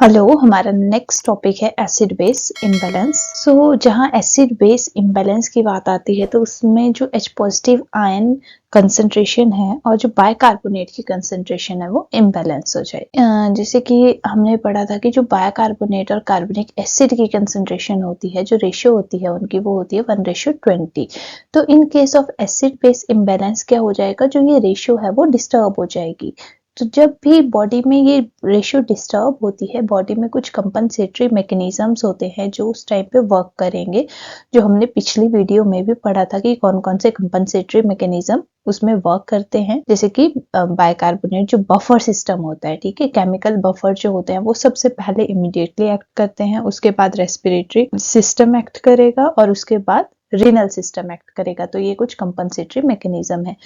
Hello, हमारा next topic है acid base imbalance. जहाँ एसिड बेस इम्बैलेंस की बात आती है तो उसमें जो H पॉजिटिव आयन कंसंट्रेशन है और जो बायकार्बोनेट की कंसंट्रेशन है वो इम्बैलेंस हो जाए। जैसे कि हमने पढ़ा था कि जो बायकार्बोनेट और कार्बोनिक एसिड की कंसंट्रेशन होती है, जो रेशियो होती है उनकी, वो होती है 1:20। तो इन case of acid base imbalance क्या हो जाएगा, जो ये रेशियो है वो डिस्टर्ब हो जाएगी। तो जब भी बॉडी में ये रेशियो डिस्टर्ब होती है, बॉडी में कुछ कंपनसेटरी मैकेनिज्म्स होते हैं जो उस टाइम पे वर्क करेंगे, जो हमने पिछली वीडियो में भी पढ़ा था कि कौन कौन से कंपनसेटरी मैकेनिज्म उसमें वर्क करते हैं। जैसे कि बाइकार्बोनेट जो बफर सिस्टम होता है, ठीक है, केमिकल बफर जो होते हैं वो सबसे पहले इमीडिएटली एक्ट करते हैं, उसके बाद रेस्पिरेटरी सिस्टम एक्ट करेगा और उसके बाद रीनल सिस्टम एक्ट करेगा। तो ये कुछ कंपनसेटरी मैकेनिज्म है।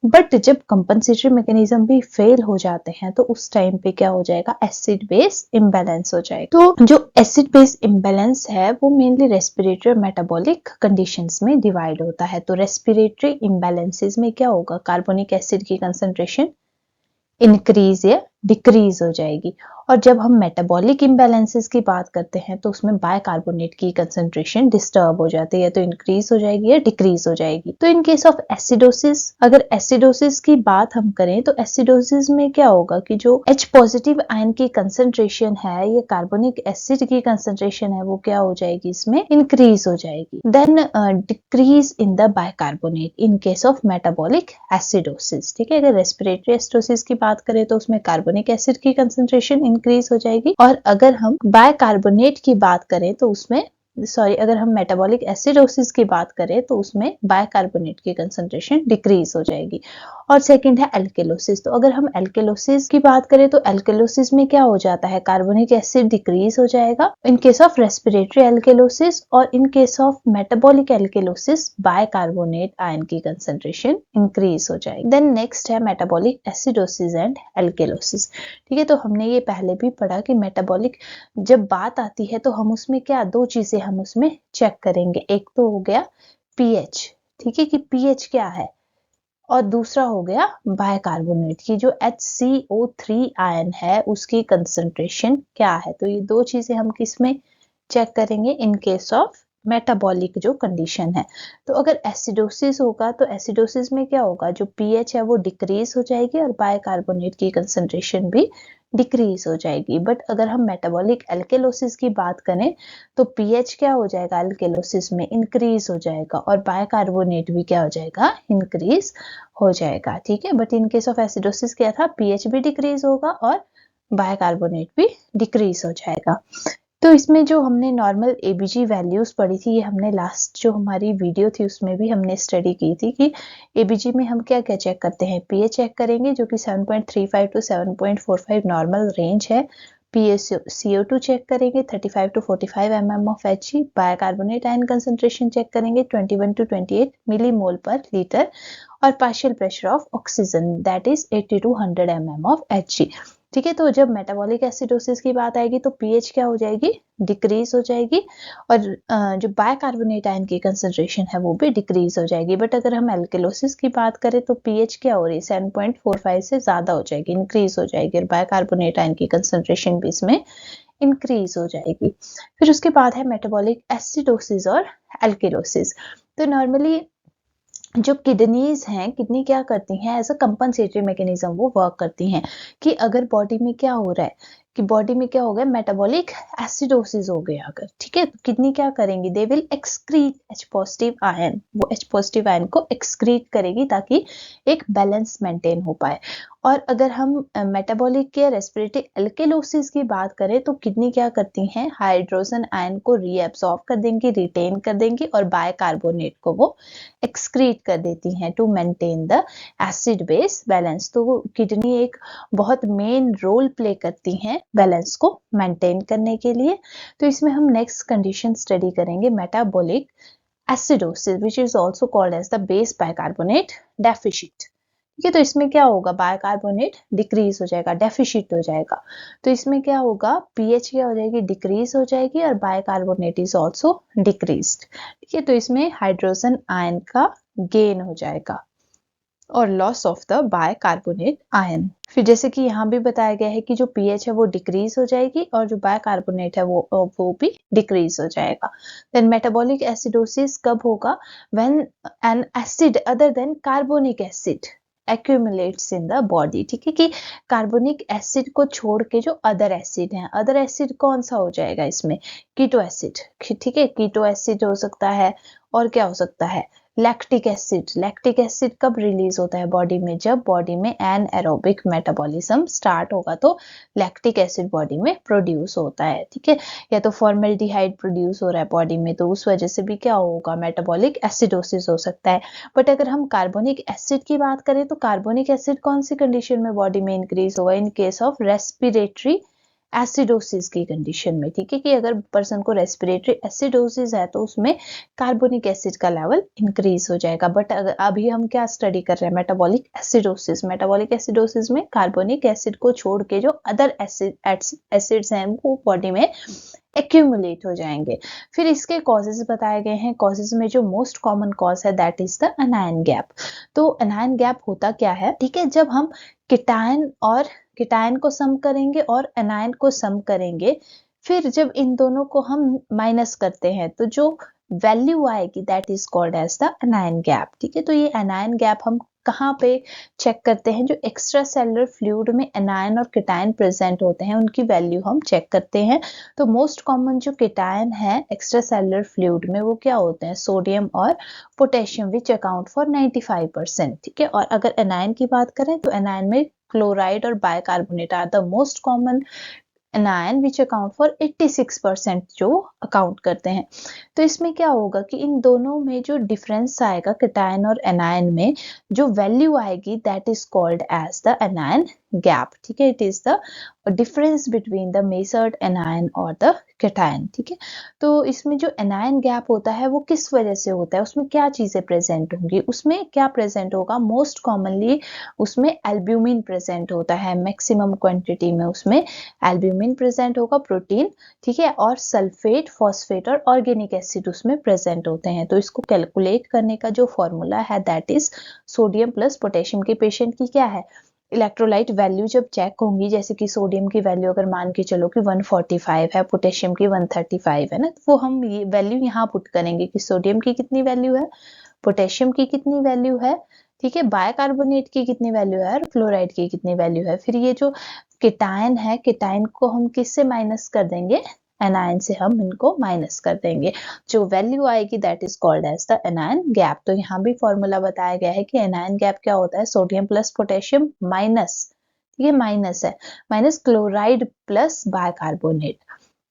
बट जब कंपनसेटरी मैकेनिज्म भी फेल हो जाते हैं तो उस टाइम पे क्या हो जाएगा, एसिड बेस इम्बैलेंस हो जाएगा। तो जो एसिड बेस इम्बैलेंस है वो मेनली रेस्पिरेटरी और मेटाबॉलिक कंडीशंस में डिवाइड होता है। तो रेस्पिरेटरी इम्बैलेंसेस में क्या होगा, कार्बोनिक एसिड की कंसंट्रेशन इंक्रीज या डिक्रीज हो जाएगी। और जब हम मेटाबॉलिक इम्बैलेंसेस की बात करते हैं तो उसमें बायकार्बोनेट की कंसंट्रेशन डिस्टर्ब हो जाती है, तो इंक्रीज हो जाएगी या डिक्रीज हो जाएगी। तो इन केस ऑफ एसिडोसिस, अगर एसिडोसिस की बात हम करें तो एसिडोसिस में क्या होगा कि जो H पॉजिटिव आयन की कंसंट्रेशन है या कार्बोनिक एसिड की कंसंट्रेशन है वो क्या हो जाएगी, इसमें इंक्रीज हो जाएगी। Then decrease in the bicarbonate in case of metabolic acidosis. ठीक है, अगर रेस्पिरेटरी एसिडोसिस की बात करें तो उसमें कार्बोनिक एसिड की कंसंट्रेशन इंक्रीज हो जाएगी, और अगर हम बायकार्बोनेट की बात करें तो उसमें अगर हम मेटाबॉलिक एसिडोसिस की बात करें तो उसमें बायकार्बोनेट की कंसंट्रेशन डिक्रीज हो जाएगी। और सेकंड है एल्केलोसिस। तो अगर हम एल्केलोसिस की बात करें तो एल्केलोसिस में क्या हो जाता है, कार्बोनिक एसिड डिक्रीज हो जाएगा in case of respiratory alkalosis, और in case of metabolic alkalosis bicarbonate ion की कंसंट्रेशन इंक्रीज हो जाएगी। देन नेक्स्ट है मेटाबॉलिक एसिडोसिस एंड एल्केलोसिस। ठीक है, तो हमने ये पहले भी पढ़ा कि मेटाबॉलिक जब बात आती है तो हम उसमें क्या, दो चीजें हम उसमें चेक करेंगे। एक तो हो गया पीएच, ठीक है, कि पीएच क्या है, और दूसरा हो गया बायकार्बोनेट की जो HCO3 आयन है उसकी कंसंट्रेशन क्या है। तो ये दो चीजें हम किस में चेक करेंगे, इन केस ऑफ मेटाबॉलिक जो कंडीशन है। तो अगर एसिडोसिस होगा तो एसिडोसिस में क्या होगा, जो पीएच है वो डिक्रीज हो जाएगी और बायकार्बोनेट की कंसंट्रेशन भी डिक्रीज हो जाएगी। बट अगर हम मेटाबॉलिक एल्केलोसिस की बात करें तो पीएच क्या हो जाएगा, एल्केलोसिस में इंक्रीज हो जाएगा और बायकार्बोनेट भी क्या हो जाएगा, इंक्रीज हो जाएगा। ठीक है, but in case of acidosis क्या था, पीएच भी डिक्रीज होगा और बायकार्बोनेट भी डिक्रीज हो जाएगा। तो इसमें जो हमने नॉर्मल एबीजी वैल्यूज पढ़ी थी, ये हमने लास्ट जो हमारी वीडियो थी उसमें भी हमने स्टडी की थी कि एबीजी में हम क्या क्या चेक करते हैं। पीएच चेक करेंगे जो कि 7.35 टू 7.45 नॉर्मल रेंज है। PaCO2 चेक करेंगे 35 to 45 mm of He। Bicarbonate ion concentration check करेंगे 21 टू 28 मिलीमोल पर लीटर। और partial pressure of oxygen that is 80 to 100 mm of Hg। ठीक है, तो जब मेटाबॉलिक एसिडोसिस की बात आएगी तो पीएच क्या हो जाएगी, डिक्रीज हो जाएगी, और जो बायकार्बोनेट आयन की कंसंट्रेशन है वो भी डिक्रीज हो जाएगी। बट अगर हम एल्केलोसिस की बात करें तो पीएच क्या हो रही है, 7.45 से ज्यादा हो जाएगी, इंक्रीज हो जाएगी, और बायकार्बोनेट आयन की कंसंट्रेशन भी इसमें इंक्रीज हो जाएगी। फिर उसके बाद है मेटाबॉलिक एसिडोसिस और एल्केलोसिस। तो नॉर्मली जो किडनीज हैं, किडनी क्या करती हैं, एज अ कंपनसेटरी मैकेनिज्म वो वर्क करती हैं कि अगर बॉडी में क्या हो रहा है, कि बॉडी में क्या हो गया, मेटाबॉलिक एसिडोसिस हो गया अगर, ठीक है, तो किडनी क्या करेंगी, they will excrete H positive ion, वो H पॉजिटिव आयन को एक्सक्रीट करेगी ताकि एक बैलेंस मेंटेन हो पाए। और अगर हम मेटाबॉलिक या रेस्पिरेटरी एल्केलोसिस की बात करें तो किडनी क्या करती हैं, हाइड्रोजन आयन को रीएब्सॉर्ब कर देंगी, रिटेन कर देंगी, और बायकार्बोनेट को वो एक्सक्रीट कर देती हैं to maintain the acid base balance. तो किडनी एक बहुत मेन रोल प्ले करती हैं बैलेंस को मेंटेन करने के लिए। तो इसमें हम नेक्स्ट कंडीशन स्टडी करेंगे, metabolic acidosis which is also called as the base bicarbonate deficit. ठीक है, तो इसमें क्या होगा, बायकार्बोनेट डिक्रीज हो जाएगा, डेफिशिट हो जाएगा। तो इसमें क्या होगा, पीएच क्या हो जाएगी, डिक्रीज हो जाएगी, और बायकार्बोनेट इज आल्सो डिक्रीज्ड। ठीक है, तो इसमें हाइड्रोजन आयन का गेन हो जाएगा। और loss of the bicarbonate ion. फिर जैसे कि यहाँ भी बताया गया है कि जो पीएच है वो डिक्रीज हो जाएगी और जो बायकार्बोनेट है वो भी डिक्रीज हो जाएगा। देन मेटाबॉलिक एसिडोसिस कब होगा? When an acid other than carbonic acid accumulates in the body. ठीक है, कि कार्बोनिक एसिड को छोड़ के जो अदर एसिड हैं, अदर एसिड कौन सा हो जाएगा इसमें? Keto acid. ठीक है, कीटो एसिड हो सकता है, और क्या हो सकता है? Lactic acid. लैक्टिक एसिड कब रिलीज होता है बॉडी में? जब बॉडी में एनएरोबिक मेटाबॉलिज्म स्टार्ट होगा तो लैक्टिक एसिड बॉडी में प्रोड्यूस होता है। ठीक है, या तो फॉर्मेल्डिहाइड प्रोड्यूस हो रहा है बॉडी में, तो उस वजह से भी क्या होगा? मेटाबॉलिक एसिडोसिस हो सकता है। बट अगर हम कार्बोनिक एसिड की बात करें तो कार्बोनिक एसिड कौन सी कंडीशन में बॉडी में इंक्रीज होगा? इन केस ऑफ रेस्पिरेटरी एसिडोसिस की कंडीशन में। ठीक है, कि अगर पर्सन को रेस्पिरेटरी एसिडोसिस है तो उसमें कार्बोनिक एसिड का लेवल इंक्रीज हो जाएगा। बट अभी हम क्या स्टडी कर रहे हैं? Metabolic acidosis. मेटाबॉलिक एसिडोसिस में कार्बोनिक एसिड को छोड़ के जो अदर एसिड्स हैं वो बॉडी में एक्यूमुलेट हो जाएंगे। फिर इसके कॉजेज बताए गए हैं। कॉजेज में जो मोस्ट कॉमन कॉज है that is the anion gap. तो एनायन गैप होता क्या है? ठीक है, जब हम कीटायन को सम करेंगे और एनायन को सम करेंगे, फिर जब इन दोनों को हम माइनस करते हैं तो जो वैल्यू आएगी that is called as the anion gap. ठीक है, तो ये एनायन गैप हम कहाँ पे चेक करते हैं? जो एक्स्ट्रा सेलुलर फ्लूइड में एनायन और कीटायन प्रेजेंट होते हैं उनकी वैल्यू हम चेक करते हैं। तो मोस्ट कॉमन जो कीटायन है एक्स्ट्रा सेलुलर फ्लूइड में वो क्या होते हैं? सोडियम और पोटेशियम, विच अकाउंट फॉर 95%। ठीक है, और अगर एनायन की बात करें तो एनायन में क्लोराइड और bicarbonate are the most common anion which account for 86% जो अकाउंट करते हैं। तो इसमें क्या होगा कि इन दोनों में जो डिफरेंस आएगा कीटायन और एनायन में, जो वैल्यू आएगी that is called as the anion gap. ठीक है, it is the difference between the measured anion और द कीटायन। ठीक है, तो इसमें जो एनायन गैप होता है वो किस वजह से होता है? उसमें क्या चीजें प्रेजेंट होंगी? उसमें क्या प्रेजेंट होगा? मोस्ट कॉमनली उसमें एल्ब्यूमिन प्रेजेंट होता है, मैक्सिमम क्वांटिटी में उसमें एल्ब्यूमिन प्रेजेंट होगा, प्रोटीन। ठीक है, और सल्फेट, फॉस्फेट और ऑर्गेनिक एसिड उसमें प्रेजेंट होते हैं। तो इसको कैलकुलेट करने का जो फॉर्मूला है that is sodium plus potassium के पेशेंट की क्या है? इलेक्ट्रोलाइट वैल्यू जब चेक होंगी, जैसे कि सोडियम की वैल्यू अगर मान के चलो कि 145 है, पोटेशियम की 135 है ना, तो वो हम ये वैल्यू यहाँ पुट करेंगे कि सोडियम की कितनी वैल्यू है, पोटेशियम की कितनी वैल्यू है, ठीक है, बायकार्बोनेट की कितनी वैल्यू है और फ्लोराइड की कितनी वैल्यू है। फिर ये जो कीटायन है, कीटायन को हम किससे माइनस कर देंगे? एनायन से हम इनको माइनस कर देंगे। जो वैल्यू आएगी that is called as the anion gap. तो यहाँ भी फॉर्मूला बताया गया है कि एनायन गैप क्या होता है? सोडियम प्लस पोटेशियम माइनस, ये माइनस है, माइनस क्लोराइड प्लस बायकार्बोनेट।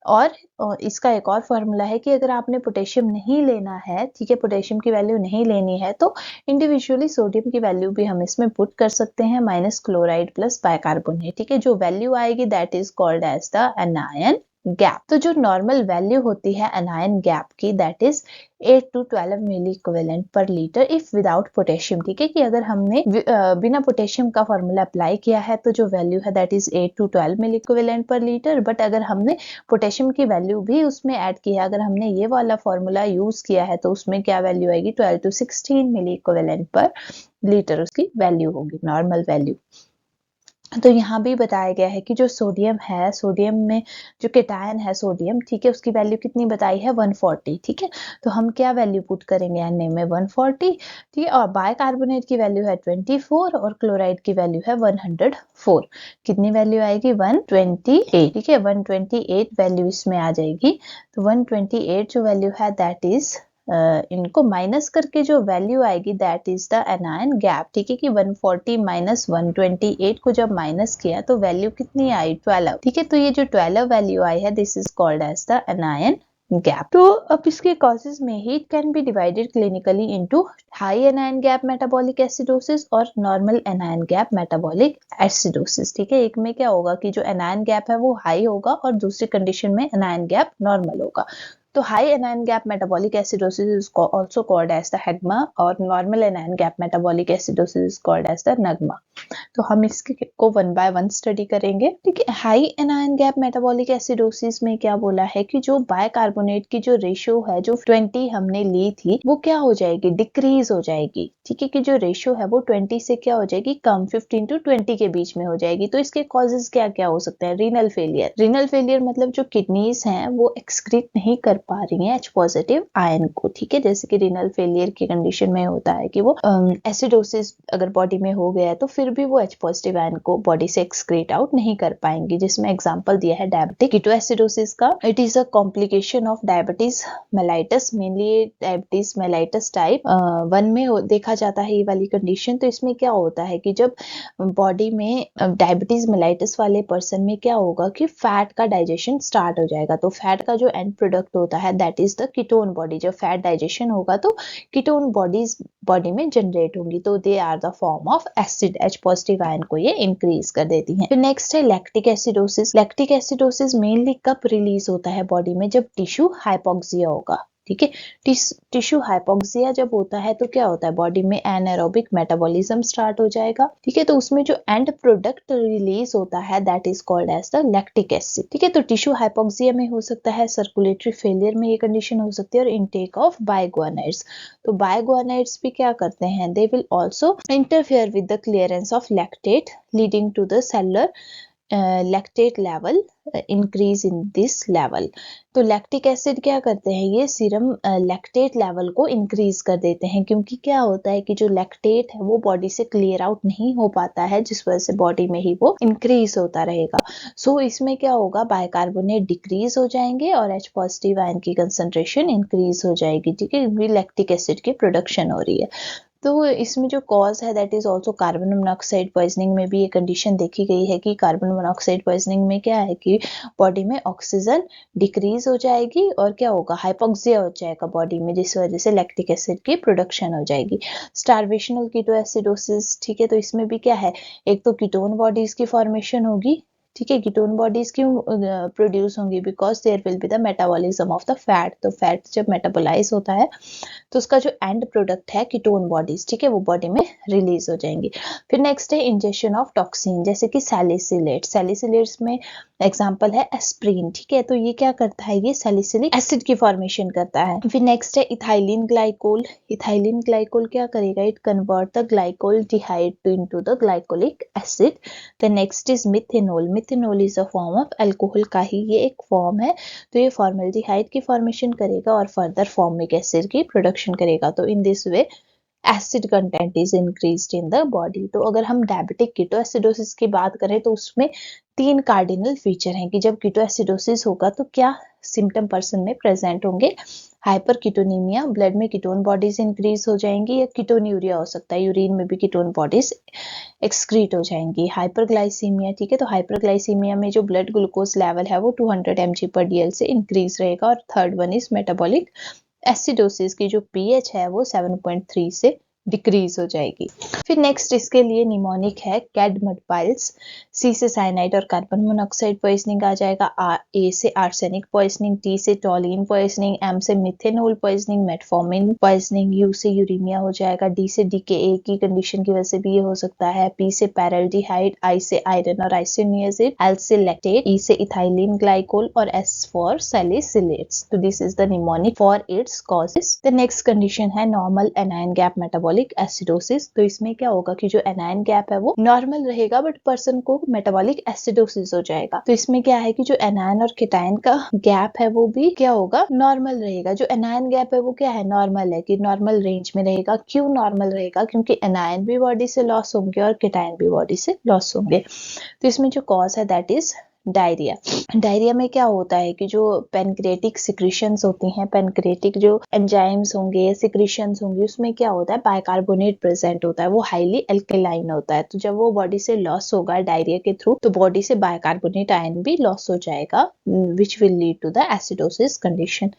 और इसका एक और फॉर्मूला है कि अगर आपने पोटेशियम नहीं लेना है, ठीक है, पोटेशियम की वैल्यू नहीं लेनी है, तो इंडिविजुअली सोडियम की वैल्यू भी हम इसमें पुट कर सकते हैं, माइनस क्लोराइड प्लस बायकार्बोनेट। ठीक है, जो वैल्यू आएगी that is called as the anion gap. तो जो नॉर्मल वैल्यू होती है एनायन गैप की that is 8 to 12 milliequivalent per litre if without potassium. ठीक है, कि अगर हमने बिना पोटेशियम का फॉर्मूला अप्लाई किया है तो जो वैल्यू है that is 8 to 12 milliequivalent per litre. But अगर हमने पोटेशियम की वैल्यू भी उसमें ऐड की है, अगर हमने ये वाला फॉर्मूला यूज किया है तो उसमें क्या वैल्यू आएगी? 12 to 16 milliequivalent per litre उसकी वैल्यू होगी, नॉर्मल वैल्यू। तो यहाँ भी बताया गया है कि जो सोडियम है, सोडियम में जो कीटायन है सोडियम, ठीक है, उसकी वैल्यू कितनी बताई है? 140। ठीक है, तो हम क्या वैल्यू पुट करेंगे? एन में 140। ठीक है, और बायकार्बोनेट की वैल्यू है 24 और क्लोराइड की वैल्यू है 104। कितनी वैल्यू आएगी? 128। ठीक है, 128 वैल्यू इसमें आ जाएगी। तो 128 जो वैल्यू है दैट इज इनको माइनस करके जो वैल्यू आएगी that is the anion gap. ठीक है, कि 140 माइनस 128 को जब माइनस किया तो वैल्यू कितनी आई? 12। ठीक है, तो ये जो 12 वैल्यू आई है this is called as the anion gap. तो अब इसके कॉजेज में ही it can be divided clinically into high anion gap metabolic acidosis और normal anion gap metabolic acidosis. ठीक है, एक में क्या होगा कि जो एनायन गैप है वो हाई होगा और दूसरी कंडीशन में एनायन गैप नॉर्मल होगा। तो high anion gap metabolic acidosis is also called as the HAGMA और normal anion gap metabolic acidosis is called as the NAGMA. तो हम इसके को वन बाय वन स्टडी करेंगे। ठीक है, high anion gap metabolic acidosis में क्या बोला है कि जो बायकार्बोनेट की जो रेशियो है जो 20 हमने ली थी वो क्या हो जाएगी, डिक्रीज हो जाएगी। ठीक है, कि जो रेशियो है वो 20 से क्या हो जाएगी, कम, 15 to 20 के बीच में हो जाएगी। तो इसके कॉजेज क्या क्या हो सकते हैं, रीनल फेलियर। रीनल फेलियर मतलब जो किडनीज हैं वो एक्सक्रीट नहीं कर पा रही हैं एच पॉजिटिव आयन को। ठीक है, जैसे कि रीनल फेलियर की कंडीशन में होता है कि वो एसिडोसिस अगर बॉडी में हो गया है तो फिर भी वो एच पॉजिटिव आयन को बॉडी से एक्सक्रीट आउट नहीं कर पाएंगी, जिसमें एग्जांपल दिया है डायबिटिक कीटोएसिडोसिस का। It is a complication of diabetes mellitus, mainly diabetes mellitus type 1 में देखा जाता है ये वाली कंडीशन। तो इसमें क्या होता है कि जब बॉडी में डायबिटीज मेलाइटस वाले पर्सन में क्या होगा कि फैट का डाइजेशन स्टार्ट हो जाएगा। तो फैट का जो एंड प्रोडक्ट होता है that is the ketone body. जब फैट डाइजेशन होगा तो कीटोन बॉडीज बॉडी में जनरेट होंगी, तो they are the form of acid, H positive ion को ये इंक्रीज कर देती हैं। फिर नेक्स्ट है lactic acidosis. Lactic acidosis mainly कब रिलीज होता है बॉडी में, जब टिश्यू हाइपोक्सिया होगा। ठीक है, टिश्यू हाइपोक्सिया जब होता है तो क्या होता है, बॉडी में एनारोबिक मेटाबॉलिज्म स्टार्ट हो जाएगा। ठीक है, तो उसमें जो एंड प्रोडक्ट रिलीज होता है that is called as the lactic acid. ठीक है, तो टिश्यू हाइपोक्सिया में हो सकता है, सर्कुलेटरी फेलियर में ये कंडीशन हो सकती है, और इनटेक ऑफ बायगुआनाइड्स। तो बायगुआनाइड्स भी क्या करते हैं, they will also interfere with the clearance of lactate leading to the cellular lactate level increase in this level. तो लैक्टिक एसिड क्या करते हैं, ये सीरम लैक्टेट लेवल को इंक्रीज कर देते हैं, क्योंकि क्या होता है कि जो लैक्टेट है वो बॉडी से क्लियर आउट नहीं हो पाता है, जिस वजह से बॉडी में ही वो इंक्रीज होता रहेगा। सो इसमें क्या होगा, बायकार्बोनेट डिक्रीज हो जाएंगे और एच पॉजिटिव आयन की कंसंट्रेशन इंक्रीज हो जाएगी। ठीक है, लैक्टिक एसिड की प्रोडक्शन हो रही है। तो इसमें जो कॉज है that is also carbon monoxide poisoning में भी ये कंडीशन देखी गई है कि कार्बन मोनोऑक्साइड पॉइजनिंग में क्या है कि बॉडी में ऑक्सीजन डिक्रीज हो जाएगी और क्या होगा, हाइपोक्सिया हो जाएगा बॉडी में, जिस वजह से लैक्टिक एसिड की प्रोडक्शन हो जाएगी। स्टार्वेशनल कीटोएसिडोसिस, ठीक है, तो इसमें भी क्या है, एक तो कीटोन बॉडीज की फॉर्मेशन होगी। ठीक है, कीटोन बॉडीज क्यों प्रोड्यूस होंगी, because there will be the metabolism of the fat. तो फैट जब मेटाबोलाइज होता है तो उसका जो एंड प्रोडक्ट है कीटोन बॉडीज, ठीक है, वो बॉडी में रिलीज हो जाएंगी। फिर नेक्स्ट है इंजेक्शन ऑफ टॉक्सिन, जैसे कि सैलिसिलेट। सैलिसिलेट्स में एग्जांपल है एस्प्रिन। ठीक है, तो ये क्या करता है, ये सैलिसिलिक एसिड की फॉर्मेशन करता है। फिर नेक्स्ट है इथाइलिन ग्लाइकोल। इथाइलिन ग्लाइकोल क्या करेगा, it convert the glycolaldehyde to into the glycolic acid. The next is methanol. Methanol is a form of alcohol का ही ये एक फॉर्म है। तो ये फॉर्मल्डिहाइड की फॉर्मेशन करेगा और फर्दर फॉर्मिक एसिड की प्रोडक्शन करेगा। तो in this way acid content is increased in the body. तो अगर हम डायबिटिक कीटोएसिडोसिस की बात करें तो उसमें 3 कार्डिनल फीचर हैं कि जब कीटोएसिडोसिस होगा तो क्या सिम्टम पर्सन में प्रेजेंट होंगे। हाइपर कीटोनीमिया, ब्लड में कीटोन बॉडीज इंक्रीज हो जाएंगी, या कीटोन्यूरिया हो सकता है, यूरिन में भी कीटोन बॉडीज एक्सक्रीट हो जाएंगी। हाइपरग्लाइसीमिया, ठीक है, तो हाइपरग्लाइसीमिया में जो ब्लड ग्लूकोज लेवल है वो 200 mg पर DL से इंक्रीज रहेगा। और third one is metabolic acidosis की जो pH है वो 7.3 से डिक्रीज हो जाएगी। फिर नेक्स्ट इसके लिए निमोनिक है कैडमड पाइल्स। सी से साइनाइड और कार्बन मोनोऑक्साइड पॉइजनिंग आ जाएगा। ए से आर्सेनिक पॉइजनिंग, टी से टोलिन पॉइजनिंग, एम से methanol poisoning, metformin poisoning, you से यूरीमिया हो जाएगा, डी से DKA की कंडीशन की वजह से भी ये हो सकता है, पी से पैराल्डिहाइड, आई से आयरन और आइसोनियाजिड, एल से लैक्टेट, ई से इथाइलिन ग्लाइकोल और एस फॉर सैलिसिलेट्स। तो this is the mnemonic for its causes. The next condition है normal anion gap metabolic acidosis. तो इसमें क्या होगा कि जो एनायन गैप है वो नॉर्मल रहेगा बट पर्सन को मेटाबॉलिक एसिडोसिस हो जाएगा। तो इसमें क्या है कि जो एनायन और केटायन का गैप है वो भी क्या होगा, नॉर्मल रहेगा। जो एनायन गैप है वो क्या है, नॉर्मल है, कि नॉर्मल रेंज में रहेगा। क्यों नॉर्मल रहेगा, क्योंकि एनायन भी बॉडी से लॉस होंगे और केटायन भी बॉडी से लॉस होंगे। तो इसमें जो कॉज है दैट इज डायरिया। डायरिया में क्या होता है कि जो पेनक्रिएटिक सिक्रीशंस होती हैं, पेनक्रिएटिक जो एंजाइम्स होंगे, सिक्रीशंस होंगी, उसमें क्या होता है, बाइकार्बोनेट प्रेजेंट होता है, वो हाईली एल्कलाइन होता है। तो जब वो बॉडी से लॉस होगा डायरिया के थ्रू तो बॉडी से बाइकार्बोनेट आयन भी लॉस हो जाएगा, which will lead to the acidosis condition.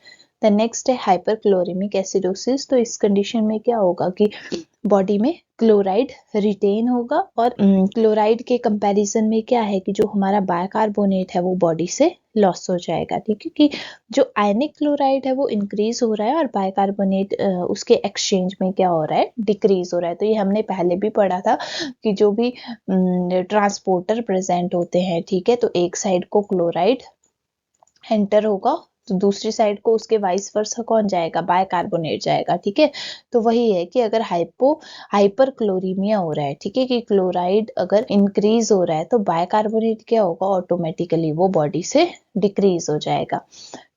The next है हाइपरक्लोरेमिक एसिडोसिस। तो इस कंडीशन में क्या होगा कि बॉडी में क्लोराइड रिटेन होगा और क्लोराइड के कंपैरिजन में क्या है कि जो हमारा बायकार्बोनेट है वो बॉडी से लॉस हो जाएगा, ठीक है, कि जो आयनिक क्लोराइड है वो इंक्रीज हो रहा है और बायकार्बोनेट उसके एक्सचेंज में क्या हो रहा है, डिक्रीज हो रहा है। तो ये हमने पहले भी पढ़ा था कि जो भी ट्रांसपोर्टर प्रेजेंट होते हैं, ठीक है, तो एक साइड को क्लोराइड एंटर होगा तो दूसरी साइड को उसके वाइस वर्सा कौन जाएगा, बायकार्बोनेट जाएगा, ठीक है। तो वही है कि अगर हाइपर क्लोरीमिया हो रहा है, ठीक है, कि क्लोराइड अगर इंक्रीज हो रहा है तो बायकार्बोनेट क्या होगा, ऑटोमेटिकली वो बॉडी से डिक्रीज हो जाएगा।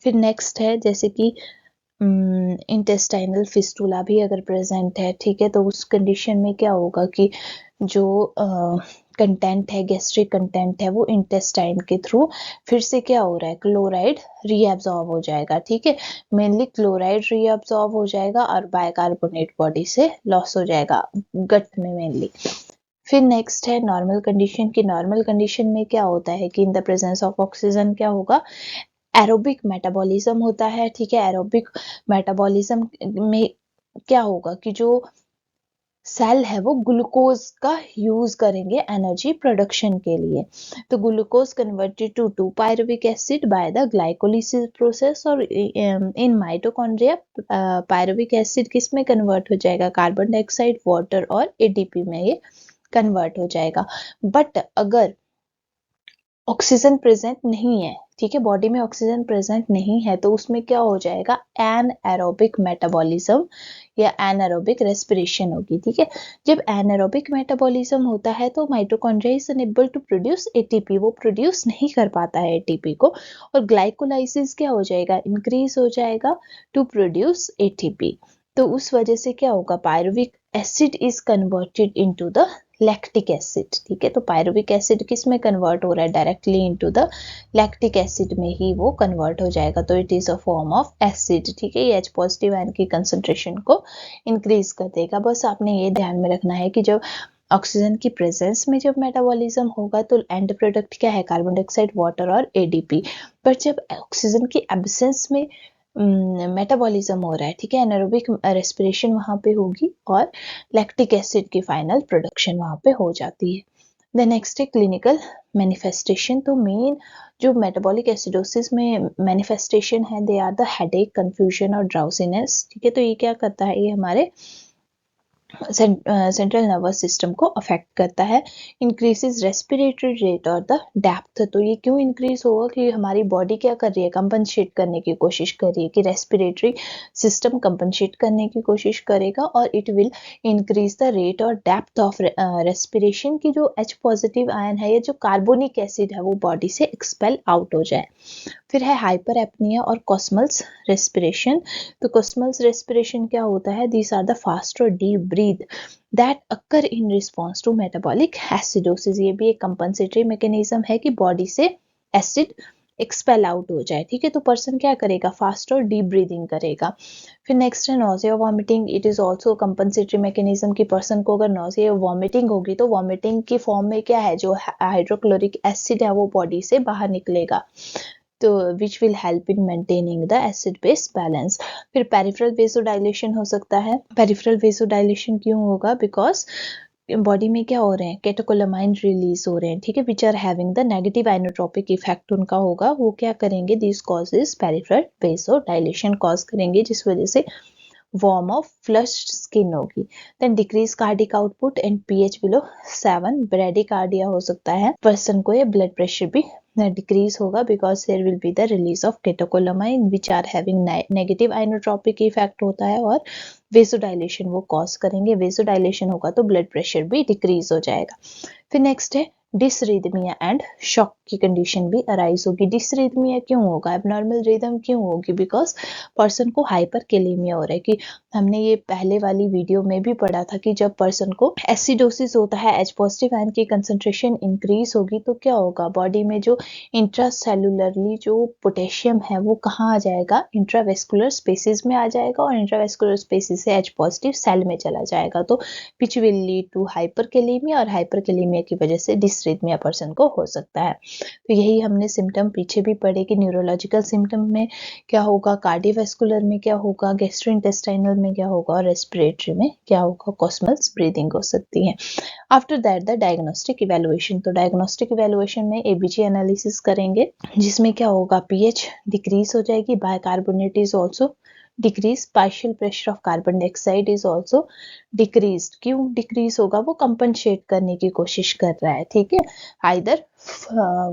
फिर नेक्स्ट है जैसे कि इंटेस्टाइनल फिस्टूला भी अगर प्रेजेंट है, ठीक है, तो उस कंडीशन में क्या होगा कि जो कंटेंट है, गैस्ट्रिक कंटेंट है, वो इंटेस्टाइन के थ्रू फिर से क्या हो रहा है, क्लोराइड रीअब्सॉर्ब हो जाएगा, ठीक है, मेनली क्लोराइड रीअब्सॉर्ब हो जाएगा और बायकार्बोनेट बॉडी से लॉस हो जाएगा गट में मेनली। फिर नेक्स्ट है नॉर्मल कंडीशन की। नॉर्मल कंडीशन में क्या होता है कि in the presence of oxygen क्या होगा, एरोबिक मेटाबॉलिज्म होता है, ठीक है। एरोबिक मेटाबॉलिज्म में क्या होगा कि जो सेल है वो ग्लूकोज का यूज करेंगे एनर्जी प्रोडक्शन के लिए। तो glucose converted to 2 pyruvic acid by the glycolysis process और इन माइटोकॉन्ड्रिया पायरुविक एसिड किस में कन्वर्ट हो जाएगा, कार्बन डाइऑक्साइड, वाटर और एटीपी में ये कन्वर्ट हो जाएगा। बट अगर ऑक्सीजन प्रेजेंट नहीं है, ठीक है, बॉडी में ऑक्सीजन प्रेजेंट नहीं है तो उसमें क्या हो जाएगा, एनएरोबिक मेटाबॉलिज्म या एनएरोबिक रेस्पिरेशन होगी, ठीक है। जब एनएरोबिक मेटाबॉलिज्म होता है तो mitochondria is unable to produce ATP, वो प्रोड्यूस नहीं कर पाता है एटीपी को, और ग्लाइकोलाइसिस क्या हो जाएगा, इंक्रीज हो जाएगा टू प्रोड्यूस एटीपी। तो उस वजह से क्या होगा, pyruvic acid is converted into the lactic acid, ठीक है। तो पायरुविक एसिड किस में कन्वर्ट हो रहा है, directly into the lactic acid में ही वो कन्वर्ट हो जाएगा। तो it is a form of acid, ठीक है। ये H पॉजिटिव आयन की कंसंट्रेशन को इंक्रीज कर देगा। बस आपने ये ध्यान में रखना है कि जब ऑक्सीजन की प्रेजेंस में जब मेटाबॉलिज्म होगा तो एंड प्रोडक्ट क्या है, कार्बन डाइऑक्साइड, वाटर और एडीपी। पर जब ऑक्सीजन की एब्सेंस में मेटाबॉलिज्म हो रहा है, ठीक है, एनारोबिक रेस्पिरेशन वहां पे होगी और लैक्टिक एसिड की फाइनल प्रोडक्शन वहां पे हो जाती है। द नेक्स्ट है क्लिनिकल मैनिफेस्टेशन। तो मेन जो मेटाबॉलिक एसिडोसिस में मैनिफेस्टेशन है, they are the headache, confusion और ड्राउजीनेस, ठीक है। तो ये क्या करता है, ये हमारे सेंट्रल नर्वस सिस्टम को अफेक्ट करता है। इंक्रीजेज रेस्पिरेटरी रेट और द डेप्थ। तो ये क्यों इंक्रीज होगा कि हमारी बॉडी क्या कर रही है, कंपनसेट करने की कोशिश कर रही है, कि रेस्पिरेटरी सिस्टम कंपनसेट करने की कोशिश करेगा और it will increase the rate और डेप्थ ऑफ रेस्पिरेशन की जो H पॉजिटिव आयन है या जो कार्बोनिक एसिड है वो बॉडी से एक्सपेल आउट हो जाए। फिर है हाइपर एपनिया और कॉस्मल्स रेस्पिरेशन। तो कॉस्मल्स रेस्पिरेशन क्या होता है, दीज आर द फास्ट और deep breath that occur in response to metabolic acidosis. ये भी एक कंपनसेटरी मैकेनिज्म है कि बॉडी से एसिड एक्सपेल आउट हो जाए, ठीक है। तो पर्सन क्या करेगा, फास्ट और डीप ब्रीदिंग करेगा। फिर नेक्स्ट है nausea vomiting. It is also compensatory mechanism की पर्सन को अगर नोजिया वॉमिटिंग होगी तो वॉमिटिंग की फॉर्म में क्या है, जो हाइड्रोक्लोरिक एसिड है वो बॉडी से बाहर निकलेगा, तो which will help in maintaining the acid base balance. फिर पेरिफेरल वेसोडाइलेशन हो सकता है। पेरिफेरल वेसोडाइलेशन क्यों होगा, बिकॉज बॉडी में क्या हो रहे हैं, कैटेकोलामाइन रिलीज हो रहे हैं, ठीक है, which are having the negative inotropic effect उनका होगा, वो क्या करेंगे, this causes peripheral vasodilation cause करेंगे, जिस वजह से warm of flushed skin होगी। then decrease cardiac output and pH below 7 bradycardia हो सकता है। पर्सन को ये ब्लड प्रेशर भी डिक्रीज होगा because there will be the release of catecholamine which are having negative inotropic effect होता है और वेसोडाइलेशन वो कॉज करेंगे। वेसोडाइलेशन होगा तो ब्लड प्रेशर भी डिक्रीज हो जाएगा। फिर नेक्स्ट है डिसरिदमिया एंड शॉक की कंडीशन भी अराइज होगी। डिसरिदमिया क्यों होगा, एबनॉर्मल रिदम क्यों होगी, बिकॉज पर्सन को हाइपरकेलेमिया हो रहा है। कि हमने ये पहले वाली वीडियो में भी पढ़ा था कि जब पर्सन को एसिडोसिस होता है, H पॉजिटिव आयन की कंसंट्रेशन इंक्रीज होगी तो क्या होगा, बॉडी में जो इंट्रासेलुलरली जो पोटेशियम है वो कहाँ आ जाएगा, इंट्रावेस्कुलर स्पेसिस में आ जाएगा और इंट्रावेस्कुलर स्पेसिस से H पॉजिटिव सेल में चला जाएगा, तो which will lead to hyperkalaemia, और हाइपरकेलेमिया की वजह से डिसरिथमिया पर्सन को हो सकता है। तो यही हमने सिम्टम पीछे भी पढ़े कि न्यूरोलॉजिकल सिम्टम में क्या होगा, कार्डियोवैस्कुलर में क्या होगा, गैस्ट्रोइंटेस्टाइनल में क्या होगा और रेस्पिरेटरी में क्या होगा, कॉस्मल्स ब्रीदिंग हो सकती है। After that the diagnostic evaluation, तो डायग्नोस्टिक इवैल्यूएशन में एबीजी एनालिसिस करेंगे जिसमें क्या होगा, पीएच डिक्रीज हो जाएगी, bicarbonate is also decrease, partial pressure of carbon dioxide is also decrease. क्यों डिक्रीज होगा, वो कंपनसेट करने की कोशिश कर रहा है, ठीक है, आइदर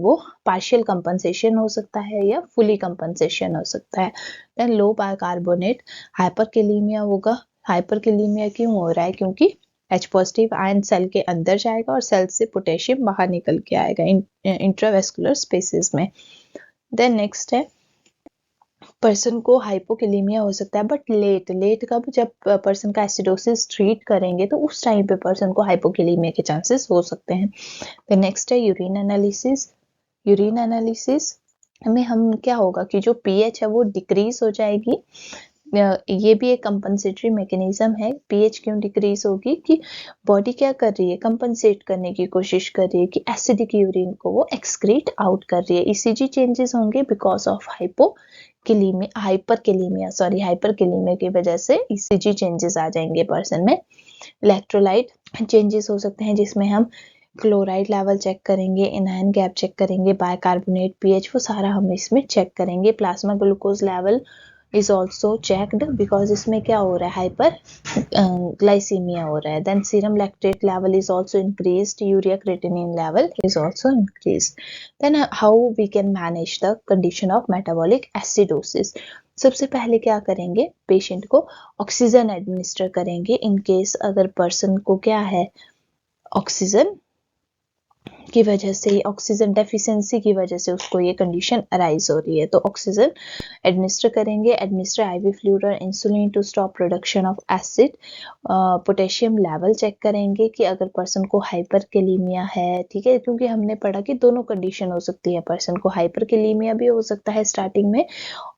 वो पार्शियल कंपनसेशन हो सकता है या फुली कंपनसेशन हो सकता है। देन लो बाइकार्बोनेट, हाइपरकेलेमिया होगा। हाइपरकेलेमिया क्यों हो रहा है, क्योंकि H पॉजिटिव आयन सेल के अंदर जाएगा और सेल से पोटेशियम बाहर निकल के आएगा इंट्रावेस्कुलर स्पेसिस में। देन नेक्स्ट है, पर्सन को हाइपोकेलेमिया हो सकता है बट लेट कब, जब पर्सन का एसिडोसिस ट्रीट करेंगे तो उस टाइम पे पर्सन को हाइपोकेलेमिया के चांसेस हो सकते हैं। देन नेक्स्ट है यूरिन एनालिसिस। यूरिन एनालिसिस में हम क्या होगा कि जो पीएच है वो डिक्रीज हो जाएगी, ये भी एक कंपनसेटरी मैकेनिज्म है। पीएच क्यों डिक्रीज होगी कि बॉडी क्या कर रही है, कंपनसेट करने की कोशिश कर रही है कि एसिडिक यूरिन को वो एक्सक्रीट आउट कर रही है। ईसीजी चेंजेस होंगे बिकॉज ऑफ हाइपरकेलेमिया की वजह से ईसीजी चेंजेस आ जाएंगे पर्सन में। इलेक्ट्रोलाइट चेंजेस हो सकते हैं जिसमें हम क्लोराइड लेवल चेक करेंगे, एनायन गैप चेक करेंगे, बाइकार्बोनेट, पीएच, वो सारा हम इसमें चेक करेंगे। Plasma glucose level is also checked because इसमें क्या हो रहा है, हाइपर ग्लाइसीमिया हो रहा है। देन serum lactate level is also increased, urea creatinine level is also increased. Then how we can manage the condition of metabolic acidosis? सबसे पहले क्या करेंगे, पेशेंट को ऑक्सीजन एडमिनिस्टर करेंगे इन केस अगर पर्सन को क्या है, ऑक्सीजन की वजह से, ऑक्सीजन डेफिशिएंसी की वजह से उसको ये कंडीशन अराइज हो रही है, तो ऑक्सीजन एडमिनिस्टर करेंगे। एडमिनिस्टर आईवी फ्लूइड और insulin to stop production of acid. Potassium level check करेंगे कि अगर पर्सन को हाइपरकेलेमिया है, ठीक है, क्योंकि हमने पढ़ा कि दोनों कंडीशन हो सकती है, पर्सन को हाइपरकेलेमिया भी हो सकता है स्टार्टिंग में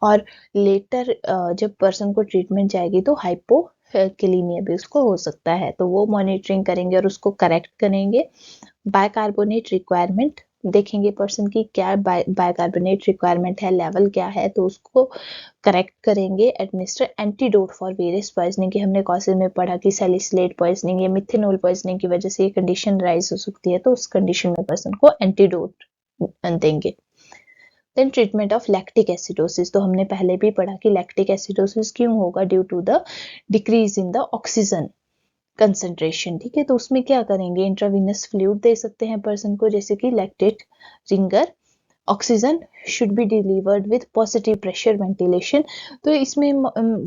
और लेटर जब पर्सन को ट्रीटमेंट जाएगी तो हाइपोकेलेमिया भी उसको हो सकता है, तो वो मॉनिटरिंग करेंगे और उसको करेक्ट करेंगे। बाइकार्बोनेट रिक्वायरमेंट देखेंगे पर्सन की क्या बाइकार्बोनेट रिक्वायरमेंट है, लेवल क्या है, तो उसको करेक्ट करेंगे। Administer antidote for various poisoning की हमने कॉसेज में पढ़ा कि सैलिसिलेट पॉइजनिंग या मिथेनॉल पॉइजनिंग की वजह से ये कंडीशन राइज हो सकती है, तो उस कंडीशन में पर्सन को एंटीडोट देंगे। Then treatment of lactic acidosis, तो हमने पहले भी पढ़ा कि लैक्टिक एसिडोसिस क्यों होगा, due to the decrease in the oxygen concentration, ठीक है, तो उसमें क्या करेंगे, इंट्रावीनस फ्लूइड दे सकते हैं पर्सन को जैसे कि lactate Ringer. Oxygen should be delivered with positive pressure ventilation, तो इसमें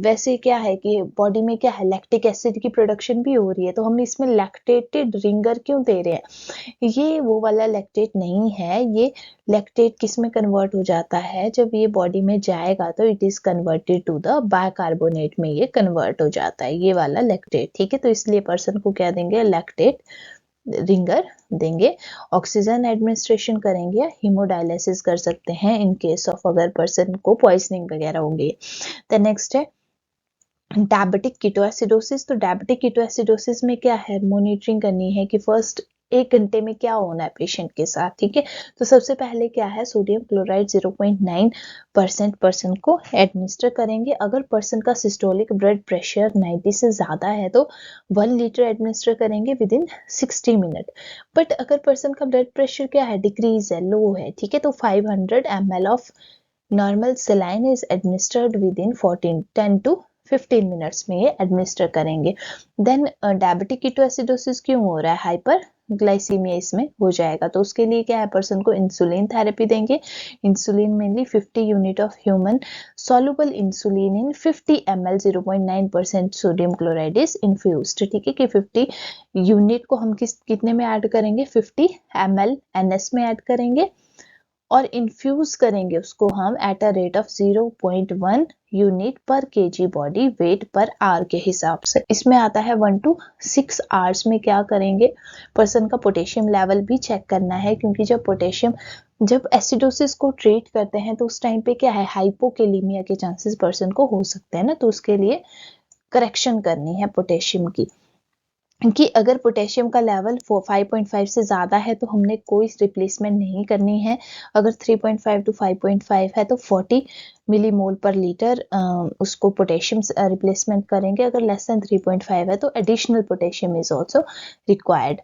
वैसे क्या है कि बॉडी में क्या है, लैक्टिक एसिड की प्रोडक्शन भी हो रही है, तो हम इसमें लैक्टेटेड रिंगर क्यों दे रहे हैं, ये वो वाला लैक्टेट नहीं है, ये लैक्टेट किस में कन्वर्ट हो जाता है, जब ये बॉडी में जाएगा तो it is converted to the bicarbonate में ये कन्वर्ट हो जाता है, ये वाला लैक्टेट, ठीक है, तो इसलिए पर्सन को क्या देंगे, लैक्टेट रिंगर देंगे। ऑक्सीजन एडमिनिस्ट्रेशन करेंगे या हीमोडायलिसिस कर सकते हैं इन केस ऑफ अगर पर्सन को पॉइजनिंग वगैरह होंगे। देन नेक्स्ट है डायबिटिक कीटोएसिडोसिस, तो डायबिटिक कीटोएसिडोसिस में क्या है, मॉनिटरिंग करनी है कि फर्स्ट 1 घंटे में क्या होना है पेशेंट के साथ, ठीक है, तो सबसे पहले क्या है, सोडियम क्लोराइड 0.9% पर्सन को एडमिनिस्टर करेंगे। अगर पर्सन का सिस्टोलिक ब्लड प्रेशर 90 से ज़्यादा है तो 1 लीटर एडमिनिस्टर करेंगे विद इन 60 मिनट। बट अगर पर्सन का ब्लड प्रेशर क्या है, डिक्रीज है, लो है, ठीक है, तो 500 ml of normal saline is administered with in 10 to 15 minutes में ये एडमिनिस्टर करेंगे। देन डायबिटिक कीटोएसिडोसिस क्यों हो रहा है, हाइपर ग्लाइसीमिया इसमें हो जाएगा, तो उसके लिए क्या है, पर्सन को इंसुलिन थेरेपी देंगे। Insulin mainly 50 unit of human soluble insulin in 50 ml 0.9% sodium chloride is infused, ठीक है, कि 50 यूनिट को हम कितने में ऐड करेंगे, 50 ml NS में ऐड करेंगे और इन्फ्यूज करेंगे उसको हम at a rate of 0.1 unit per KG body weight per hour के हिसाब से। इसमें आता है 1 to 6 आवर्स में क्या करेंगे, पर्सन का पोटेशियम लेवल भी चेक करना है, क्योंकि जब पोटेशियम जब एसिडोसिस को ट्रीट करते हैं तो उस टाइम पे क्या है, हाइपोकेलीमिया के चांसेस पर्सन को हो सकते हैं ना, तो उसके लिए करेक्शन करनी है पोटेशियम की, कि अगर पोटेशियम का लेवल 5.5 से ज़्यादा है तो हमने कोई रिप्लेसमेंट नहीं करनी है। अगर 3.5 टू 5.5 है तो 40 मिलीमोल पर लीटर उसको पोटेशियम रिप्लेसमेंट करेंगे। अगर लेस देन 3.5 है तो additional potassium is also required.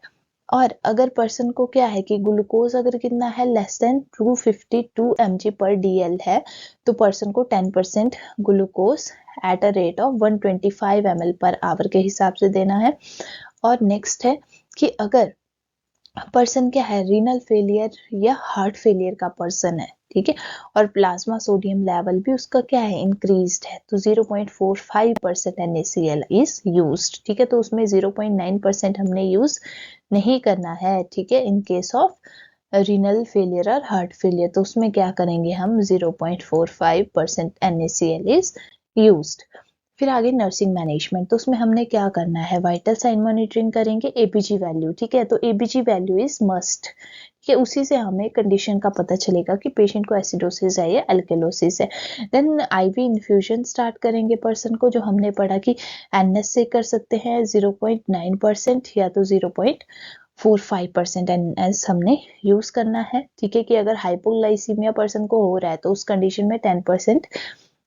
और अगर पर्सन को क्या है कि ग्लूकोज अगर कितना है, लेस देन 252 mg पर dl है, तो पर्सन को 10% glucose eight a rate of 125 ml पर आवर के हिसाब से देना है। और नेक्स्ट है कि अगर पर्सन क्या है, रीनल फेलियर या हार्ट फेलियर का पर्सन है, ठीक है, और प्लाज्मा सोडियम लेवल भी उसका क्या है, इंक्रीज्ड है, तो 0.45% NaCl इज यूज्ड, ठीक है, तो उसमें 0.9% हमने यूज नहीं करना है, ठीक है, इन केस ऑफ रीनल फेलियर और हार्ट फेलियर, तो उसमें क्या करेंगे हम, 0.45% NaCl इज यूज्ड। फिर आगे नर्सिंग मैनेजमेंट, तो उसमें हमने क्या करना है, वाइटल साइन मॉनिटरिंग करेंगे, एबीजी वैल्यू, ठीक है, तो एबीजी वैल्यू इज मस्ट, कि उसी से हमें कंडीशन का पता चलेगा कि पेशेंट को एसिडोसिस है या एल्केलोसिस है। देन आईवी इन्फ्यूजन स्टार्ट करेंगे पर्सन को, जो हमने पढ़ा कि एनएस से कर सकते हैं 0.9% या तो 0.45% एनएस हमने यूज करना है, ठीक है, कि अगर हाइपोग्लाइसीमिया पर्सन को हो रहा है तो उस कंडीशन में 10%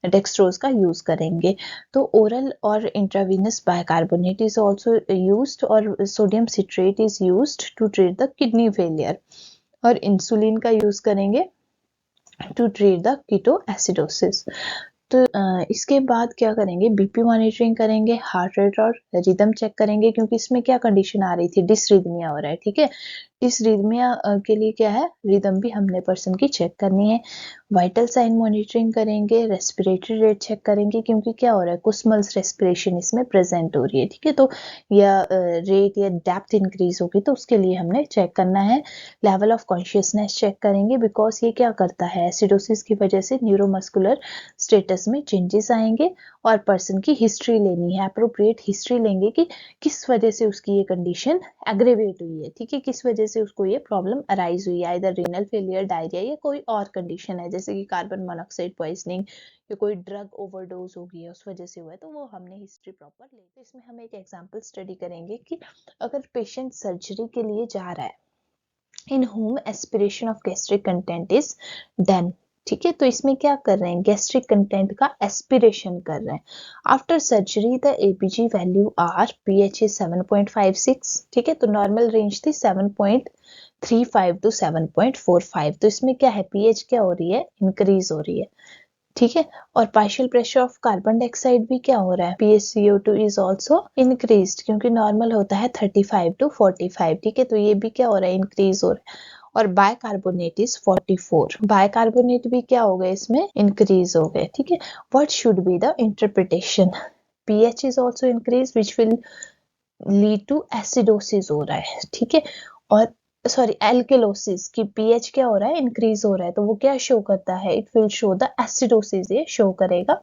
डेक्सट्रोज का यूज करेंगे। तो ओरल और intravenous bicarbonate is also used, और sodium citrate is used to treat the kidney failure, और इंसुलिन का यूज करेंगे to treat the ketoacidosis. तो इसके बाद क्या करेंगे, बीपी मॉनिटरिंग करेंगे, हार्ट रेट और रिदम चेक करेंगे, क्योंकि इसमें क्या कंडीशन आ रही थी, डिसरिदमिया हो रहा है, ठीक है, डिसरिदमिया के लिए क्या है, रिदम भी हमने पर्सन की चेक करनी है। वाइटल साइन मॉनिटरिंग करेंगे, रेस्पिरेटरी रेट चेक करेंगे, क्योंकि क्या हो रहा है, कुस्मल्स रेस्पिरेशन इसमें प्रेजेंट हो रही है, ठीक है, तो या रेट या डेप्थ इंक्रीज होगी तो उसके लिए हमने चेक करना है। लेवल ऑफ कॉन्शियसनेस चेक करेंगे, बिकॉज ये क्या करता है, एसिडोसिस की वजह से न्यूरोमस्कुलर स्टेटस में चेंजेस आएंगे, और पर्सन की हिस्ट्री लेनी है, अप्रोप्रिएट हिस्ट्री लेंगे कि किस वजह से उसकी ये कंडीशन एग्रेवेट हुई है, ठीक है, किस वजह से उसको ये प्रॉब्लम अराइज हुई है, इधर रीनल फेलियर, डायरिया या कोई और कंडीशन है, जैसे कि कार्बन मोनोऑक्साइड पॉइजनिंग या कोई ड्रग ओवरडोज हो गई है उस वजह से हुआ है, तो वो हमने हिस्ट्री प्रॉपर ले। तो इसमें हम एक एग्जांपल स्टडी करेंगे कि अगर पेशेंट सर्जरी के लिए जा रहा है, इन whom aspiration of gastric content is done, ठीक है, तो इसमें क्या कर रहे हैं, गैस्ट्रिक कंटेंट का एस्पिरेशन कर रहे हैं। After surgery the ABG value are pH is 7.56, ठीक है, तो नॉर्मल रेंज थी 7.35 टू 7.45, तो इसमें क्या है, पीएच क्या हो रही है, इंक्रीज हो रही है, ठीक है, और partial pressure of carbon dioxide भी क्या हो रहा है, PaCO2 इज ऑल्सो इंक्रीज, क्योंकि नॉर्मल होता है 35 टू 45, ठीक है, तो ये भी क्या हो रहा है, इंक्रीज हो रहा है। और बायकार्बोनेट इज 44, बायकार्बोनेट भी क्या हो गए, इसमें इंक्रीज हो गए, ठीक है। What should be the interpretation, pH is also increase which will lead to acidosis हो रहा है, ठीक है, और सॉरी एल्केलोसिस की पीएच क्या हो रहा है, इंक्रीज हो रहा है, तो वो क्या शो करता है, it will show the acidosis, ये शो करेगा।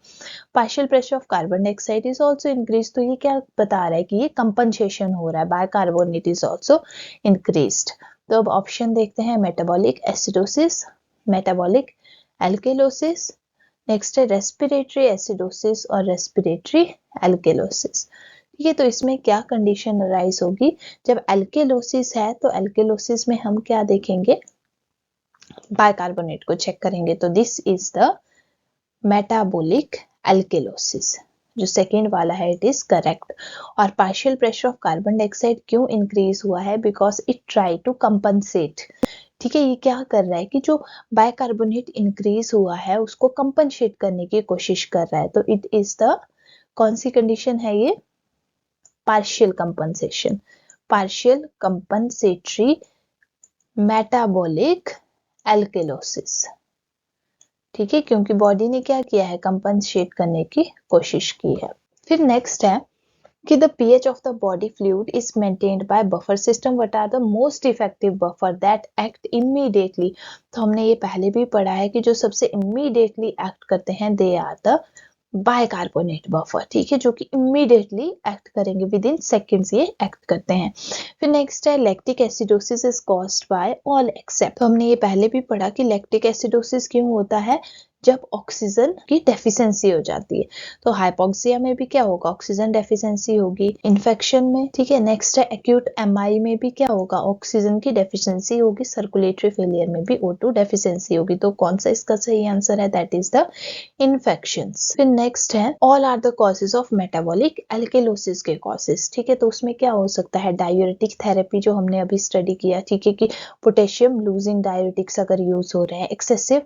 Partial pressure of carbon dioxide is also increase, तो ये क्या बता रहा है कि ये कंपनसेशन हो रहा है, बायकार्बोनेट इज आल्सो इंक्रीज्ड। तो अब ऑप्शन देखते हैं, metabolic acidosis, metabolic alkalosis, next है रेस्पिरेटरी एसिडोसिस और रेस्पिरेटरी एल्केलोसिस, ठीक है, तो इसमें क्या कंडीशन अराइज होगी, जब एल्केलोसिस है तो एल्केलोसिस में हम क्या देखेंगे, बाइकार्बोनेट को चेक करेंगे, तो this is the metabolic alkalosis, जो सेकेंड वाला है इट इज करेक्ट। और partial pressure of carbon dioxide क्यों इंक्रीज हुआ है, because it try to compensate, ठीक है, ये क्या कर रहा है कि जो बाइकार्बोनेट इंक्रीज हुआ है उसको कंपनसेट करने की कोशिश कर रहा है, तो इट इज द, कौन सी कंडीशन है ये, partial compensation, partial compensatory metabolic alkalosis, ठीक है, क्योंकि बॉडी ने क्या किया है, कंपनसेट करने की कोशिश की है। फिर नेक्स्ट है कि the pH of the body fluid is maintained by buffer system. What are the most effective buffer that act immediately? तो हमने ये पहले भी पढ़ा है कि जो सबसे immediately act करते हैं they are the bicarbonate buffer, ठीक है, जो कि इमीडिएटली एक्ट करेंगे, विद इन सेकेंड्स ये एक्ट करते हैं। फिर नेक्स्ट है lactic acidosis is caused by all except. तो हमने ये पहले भी पढ़ा कि लैक्टिक एसिडोसिस क्यों होता है, जब ऑक्सीजन की डेफिशिएंसी हो जाती है। तो हाइपोक्सिया में भी क्या होगा, ऑक्सीजन डेफिशिएंसी होगी। इन्फेक्शन में, ठीक है, नेक्स्ट है एक्यूट एमआई में भी क्या होगा, ऑक्सीजन की डेफिशिएंसी होगी। सर्कुलेटरी फेलियर में भी O2 डेफिशिएंसी होगी। तो कौन सा इसका सही आंसर है, दैट इज द इन्फेक्शंस। फिर नेक्स्ट है all are the causes of metabolic alkalosis के कॉजेज, ठीक है। तो उसमें क्या हो सकता है, डायूरेटिक थेरेपी जो हमने अभी स्टडी किया, ठीक है, कि पोटेशियम लूजिंग डायूरेटिक्स अगर यूज हो रहे हैं, एक्सेसिव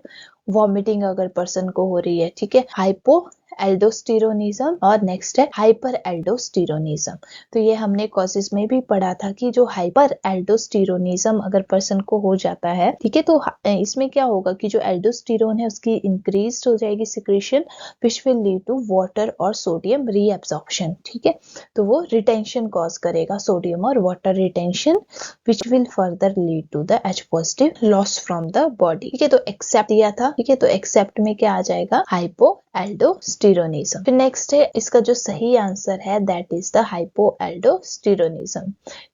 वॉमिटिंग अगर पर्सन को हो रही है, ठीक है, हाइपो एल्डोस्टेरोनिज्म और नेक्स्ट है हाइपर एल्डोस्टेरोनिज्म। तो ये हमने कॉजेज में भी पढ़ा था कि जो हाइपर एल्डोस्टेरोनिज्म अगर पर्सन को हो जाता है, ठीक है, तो इसमें क्या होगा कि जो एल्डोस्टेरोन है उसकी इंक्रीज हो जाएगी secretion, which will lead to water और सोडियम रीअब्सॉर्प्शन, ठीक है। तो वो रिटेंशन कॉज करेगा, सोडियम और water retention, which will further lead to the H positive loss from the body, ठीक है। तो एक्सेप्ट दिया था, ठीक है, तो एक्सेप्ट में क्या आ जाएगा, हाइपो एल्डोस्टेरोनिज्म। फिर नेक्स्ट है इसका जो सही आंसर है, that is the hypo aldosteronism,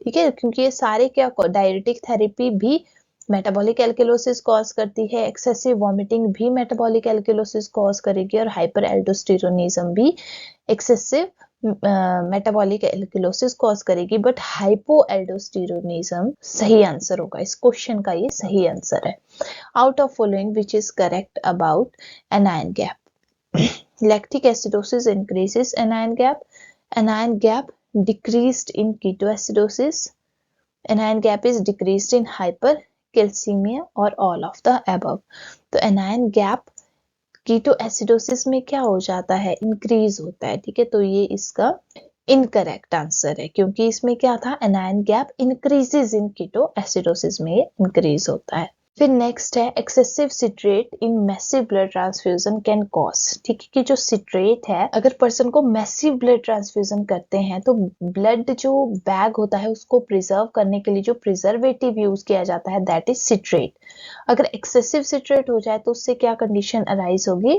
ठीक है, क्योंकि ये सारे क्या डायरेटिक थेरेपी भी मेटाबॉलिक एल्केलोसिस कॉज करती है, एक्सेसिव वॉमिटिंग भी मेटाबॉलिक एल्केलोसिस कॉज करेगी और हाइपर एल्डोस्टेरोनिज्म भी एक्सेसिव मेटाबॉलिक एल्केलोसिस कॉज करेगी। बट हाइपो एल्डोस्टेरोनिज्म सही आंसर होगा, इस क्वेश्चन का ये सही आंसर है। Out of following which is correct about anion gap? Lactic acidosis increases anion gap. Anion gap decreased in ketoacidosis. Anion gap is decreased in hypercalcemia or all of the above. तो anion gap ketoacidosis में क्या हो जाता है, increase होता है, ठीक है। तो ये इसका इनकरेक्ट आंसर है, क्योंकि इसमें क्या था, एनायन गैप इंक्रीजेस इन कीटोएसिडोसिस में इंक्रीज होता है। फिर नेक्स्ट है excessive citrate in massive blood transfusion can cause, ठीक है, कि जो सिट्रेट है अगर पर्सन को मैसिव ब्लड ट्रांसफ्यूजन करते हैं तो ब्लड जो बैग होता है उसको प्रिजर्व करने के लिए जो प्रिजर्वेटिव यूज किया जाता है, दैट इज सिट्रेट। अगर एक्सेसिव सिट्रेट हो जाए तो उससे क्या कंडीशन अराइज होगी,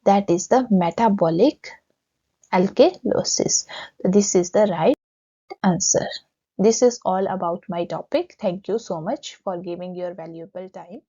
that is the metabolic alkalosis. This is the right answer. This is all about my topic. Thank you so much for giving your valuable time.